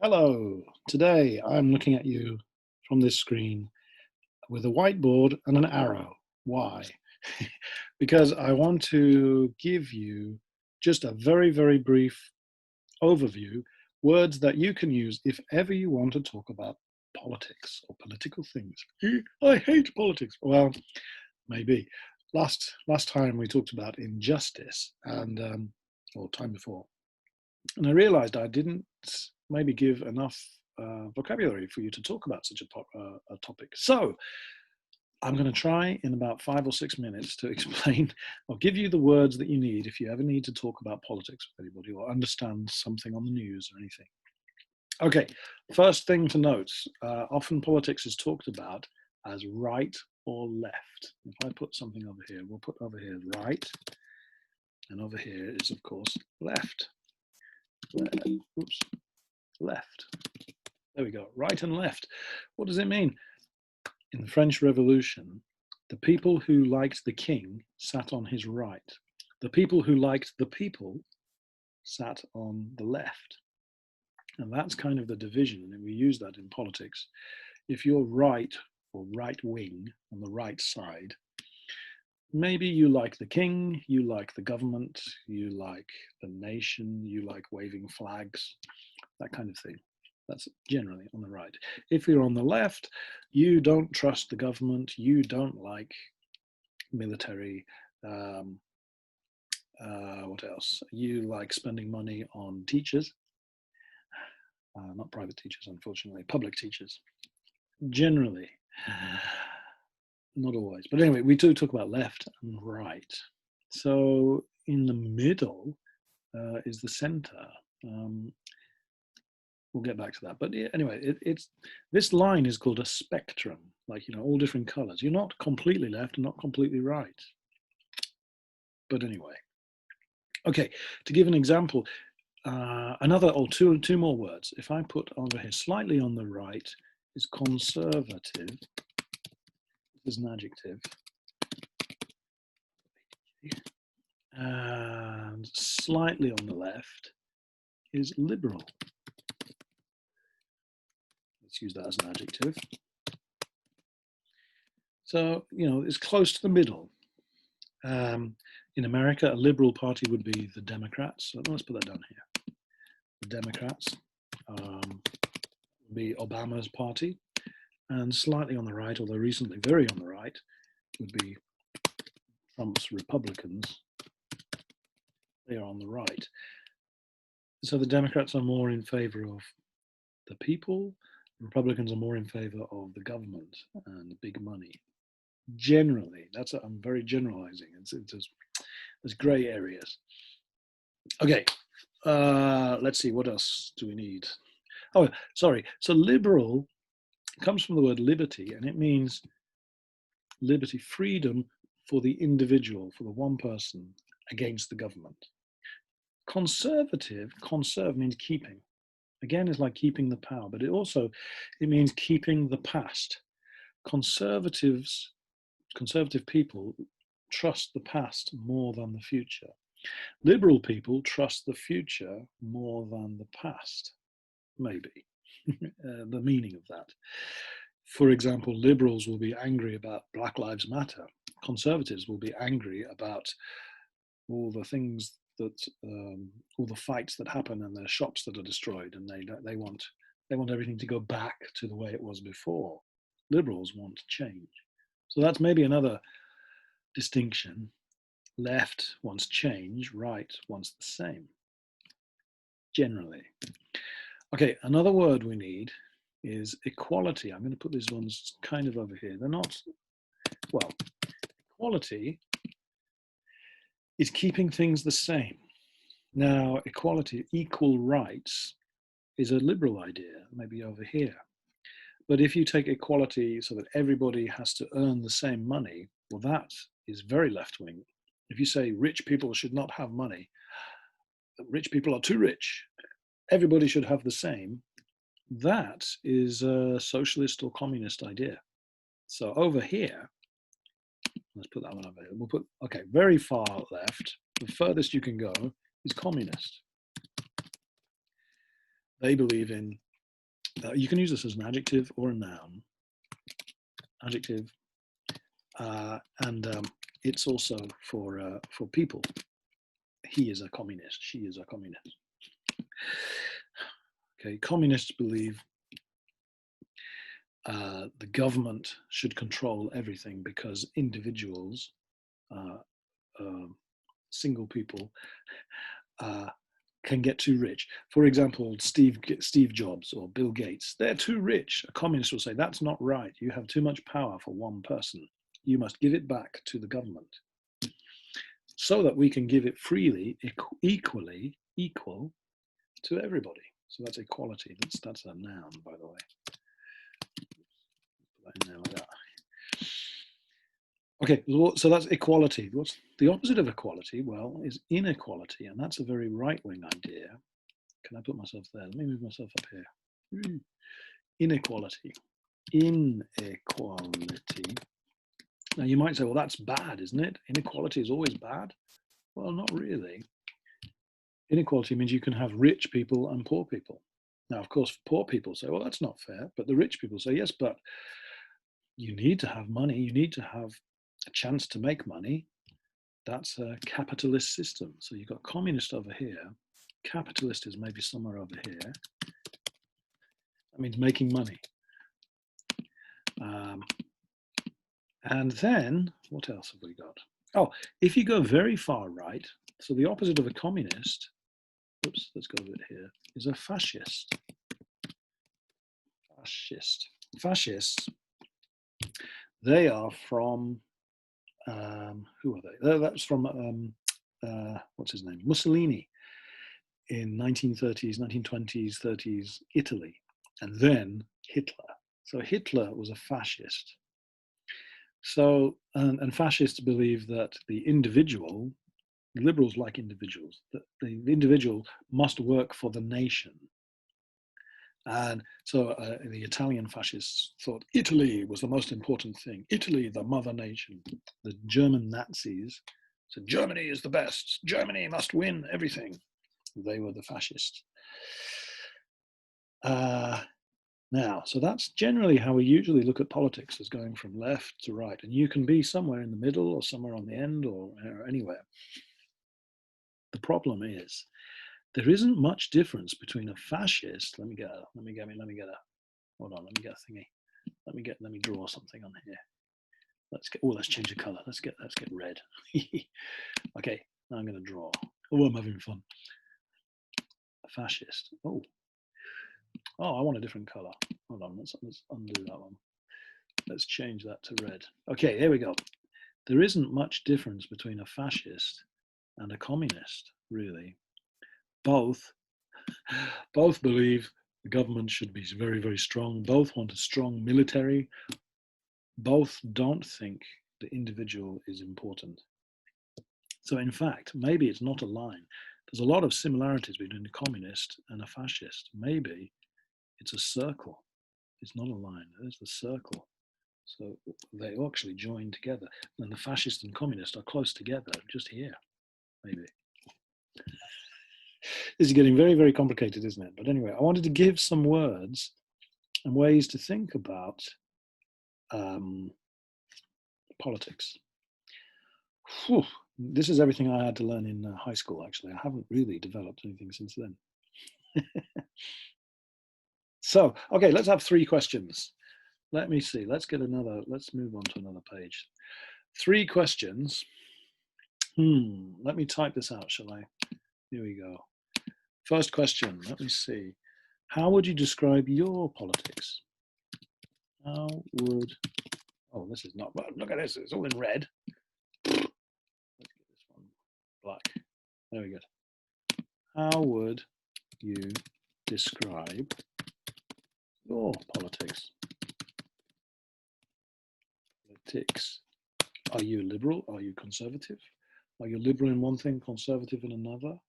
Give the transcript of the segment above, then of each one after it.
Hello, today I'm looking at you from this screen with a whiteboard and an arrow. Why? Because I want to give you just a very brief overview, words that you can use if ever you want to talk about politics or political things. I hate politics. Well, maybe. Last time we talked about injustice or time before, and I realized I didn't maybe give enough vocabulary for you to talk about such a topic. So I'm going to try in about 5 or 6 minutes to explain or give you the words that you need if you ever need to talk about politics with anybody or understand something on the news or anything. Okay, first thing to note, often politics is talked about as right or left. If I put something over here, we'll put over here right, and over here is, of course, left. Oops, left. There we go, right and left. What does it mean? In the French Revolution, the people who liked the king sat on his right. The people who liked the people sat on the left. And that's kind of the division, and we use that in politics. If you're right or right wing on the right side, maybe you like the king, you like the government, you like the nation, you like waving flags, that kind of thing. That's generally on the right. If you're on the left, you don't trust the government, you don't like military, what else? You like spending money on teachers, not private teachers, unfortunately, public teachers, generally. Not always, but anyway, we do talk about left and right. So in the middle is the center. We'll get back to that, but anyway, this line is called a spectrum, like, you know, all different colors. You're not completely left and not completely right, but anyway. Okay, to give an example, another or two more words. If I put over here slightly on the right is conservative. This is an adjective. And slightly on the left is liberal. Let's use that as an adjective. So, you know, it's close to the middle. In America, a liberal party would be the Democrats. So let's put that down here. The Democrats would be Obama's party. And slightly on the right, although recently very on the right, would be Trump's Republicans. They are on the right. So the Democrats are more in favor of the people. Republicans are more in favor of the government and the big money. Generally, I'm very generalizing. There's gray areas. Okay, let's see, what else do we need? Oh, sorry. So liberal comes from the word liberty, and it means liberty, freedom for the individual, for the one person against the government. Conservative, conserve means keeping. Again, it's like keeping the power, but it means keeping the past. Conservative people trust the past more than the future. Liberal people trust the future more than the past, maybe. The meaning of that. For example, liberals will be angry about Black Lives Matter. Conservatives will be angry about all the things that, all the fights that happen and the shops that are destroyed, and they want everything to go back to the way it was before. Liberals want change. So that's maybe another distinction. Left wants change, right wants the same, generally. Okay, another word we need is equality. I'm going to put these ones kind of over here. They're not, well, equality is keeping things the same. Now, equality, equal rights, is a liberal idea, maybe over here. But if you take equality so that everybody has to earn the same money, well, that is very left-wing. If you say rich people should not have money, rich people are too rich, everybody should have the same, that is a socialist or communist idea. So over here, let's put that one over here. We'll put, okay, very far left, the furthest you can go is communist. They believe in You can use this as an adjective or a noun. Adjective, and it's also for people. He is a communist. She is a communist. Okay, communists believe the government should control everything because individuals, single people, can get too rich. For example, Steve Jobs or Bill Gates, they're too rich. A communist will say, that's not right. You have too much power for one person. You must give it back to the government so that we can give it freely, equal to everybody. So that's equality. That's a noun, by the way. Put that in there like that. Okay, so that's equality. What's the opposite of equality? Well, is inequality, and that's a very right-wing idea. Can I put myself there? Let me move myself up here. Inequality. Inequality. Now you might say, well, that's bad, isn't it? Inequality is always bad. Well, not really. Inequality means you can have rich people and poor people. Now, of course, poor people say, well, that's not fair. But the rich people say, yes, but you need to have money. You need to have a chance to make money. That's a capitalist system. So you've got communist over here. Capitalist is maybe somewhere over here. That means making money. And then, what else have we got? Oh, if you go very far right, so the opposite of a communist, oops, let's go a bit here, is a fascist. Fascists, they are from, who are they? That's from, what's his name? Mussolini in 1930s, 1920s, 30s, Italy, and then Hitler. So Hitler was a fascist. So, and fascists believe that the individual, liberals like individuals, that the individual must work for the nation. And so the Italian fascists thought Italy was the most important thing. Italy, the mother nation. The German Nazis said Germany is the best. Germany must win everything. They were the fascists. Now, so that's generally how we usually look at politics, as going from left to right. And you can be somewhere in the middle or somewhere on the end or anywhere. The problem is there isn't much difference between a fascist. Let me get a, hold on, let me get a thingy. Let me draw something on here. Let's change the color. Let's get red. Okay, now I'm going to draw. Oh, I'm having fun. A fascist. Oh, I want a different color. Hold on, let's undo that one. Let's change that to red. Okay, here we go. There isn't much difference between a fascist and a communist, really. Both believe the government should be very, very strong. Both want a strong military. Both don't think the individual is important. So in fact, maybe it's not a line. There's a lot of similarities between a communist and a fascist. Maybe it's a circle. It's not a line. There's the circle. So they actually join together. And the fascist and communist are close together, just here, maybe. This is getting very, very complicated, isn't it? But anyway, I wanted to give some words and ways to think about politics. Whew. This is everything I had to learn in high school, actually. I haven't really developed anything since then. So, okay, let's have 3 questions. Let me see. Let's move on to another page. 3 questions. Let me type this out, shall I? Here we go. First question, let me see. How would you describe your politics? How would, oh, this is not, look at this, it's all in red. Let's get this one black. There we go. How would you describe your politics? Are you liberal? Are you conservative? Are you liberal in one thing, conservative in another?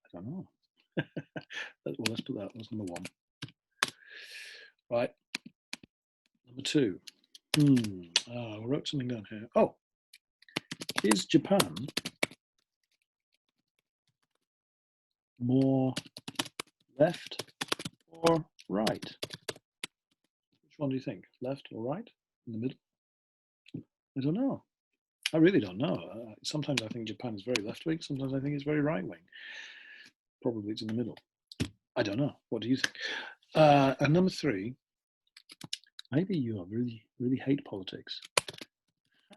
I don't know. Well, let's put that. That's number 1. Right. Number 2. I wrote something down here. Oh, is Japan more left or right? Which one do you think? Left or right? In the middle? I don't know. I really don't know. Sometimes I think Japan is very left-wing. Sometimes I think it's very right-wing. Probably it's in the middle. I don't know. What do you think? And number 3, maybe you really, really hate politics.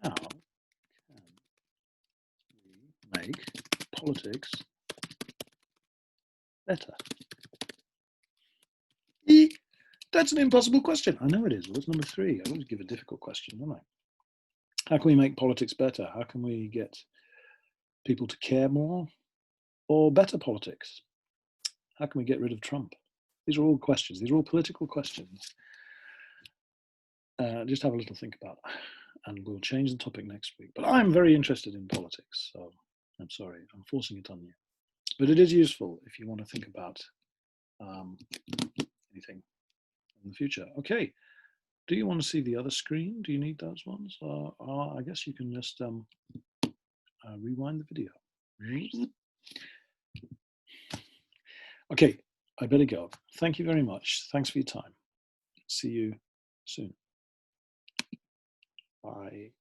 How can we make politics better? That's an impossible question. I know it is. Well, it's number 3. I always give a difficult question, don't I? How can we make politics better? How can we get people to care more or better politics? How can we get rid of Trump? These are all questions. These are all political questions. Just have a little think about it, and we'll change the topic next week. But I'm very interested in politics, so I'm sorry, I'm forcing it on you. But it is useful if you want to think about anything in the future. Okay, do you want to see the other screen? Do you need those ones? I guess you can just rewind the video. Okay, I better go. Thank you very much. Thanks for your time. See you soon. Bye.